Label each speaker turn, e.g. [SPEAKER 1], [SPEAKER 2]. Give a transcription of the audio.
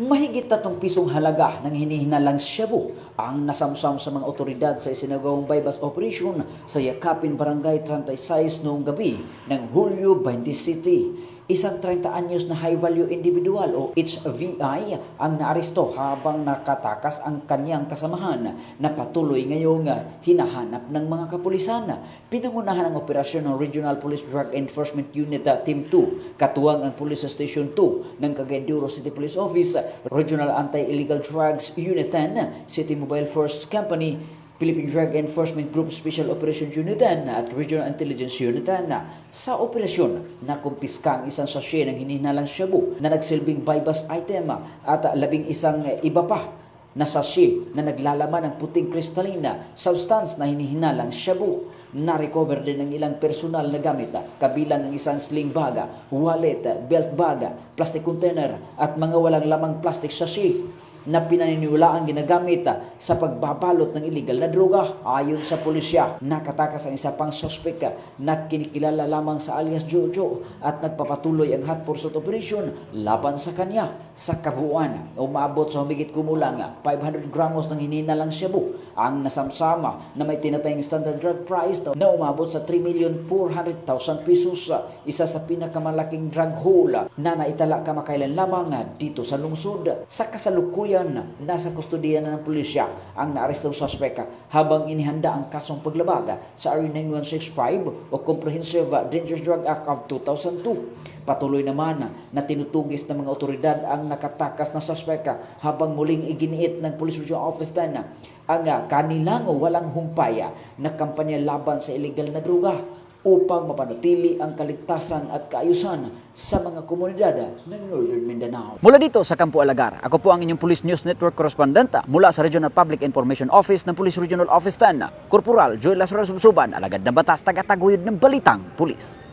[SPEAKER 1] Mahigit 3 pisong halaga ng hinihinalang shabu ang nasamsam sa mga otoridad sa isinagawang bypass operation sa Yakapin Barangay 36 noong gabi ng Hulyo 27. Isang 30 anyos na high-value individual o HVI ang naaresto habang nakatakas ang kanyang kasamahan na patuloy ngayong hinahanap ng mga kapulisan. Pinangunahan ang operasyon ng Regional Police Drug Enforcement Unit Team 2, katuwang ang Police Station 2 ng Cagayan de Oro City Police Office, Regional Anti-Illegal Drugs Unit 10, City Mobile Force Company, Philippine Drug Enforcement Group Special Operations Unit 10 at Regional Intelligence Unit 10. Sa operasyon, nakumpiska ang isang sachet ng hinihinalang shabu na nagsilbing bypass item at 11 iba pa na sachet na naglalaman ng puting kristalina substance na hinihinalang shabu. Na-recover din ng ilang personal na gamit, kabilang ang isang sling bag, wallet, belt bag, plastic container at mga walang lamang plastic sachet na pinaniniwalaang ginagamit sa pagbabalot ng illegal na droga. Ayon sa pulisya, nakatakas ang isa pang suspect na kinikilala lamang sa alias Jojo at nagpapatuloy ang hot pursuit operation laban sa kanya. Sa kabuuan, umabot sa humigit kumulang 500 gramos ng hinihinalang shabu ang nasamsama na may tinatayang standard drug price na umabot sa 3,400,000 pesos. Isa sa pinakamalaking drug haul na naitala kamakailan lamang dito sa lungsod. Sa kasalukuyan, nasa kustodiya na ng pulisya ang naarestong suspect habang inihanda ang kasong paglabag sa RA 9165 o Comprehensive Dangerous Drug Act of 2002. Patuloy naman na tinutugis ng mga otoridad ang nakatakas na suspect habang muling iginiit ng Police Regional Office 10 ang kanilang walang humpaya na kampanya laban sa illegal na droga upang mapanatili ang kaligtasan at kaayusan sa mga komunidad ng Northern Mindanao. Mula dito sa Campo Alagar, ako po ang inyong Police News Network correspondent mula sa Regional Public Information Office ng Police Regional Office 10, Corporal Joel Lazaro Subsuban, alagad ng batas, tagataguyod ng balitang pulis.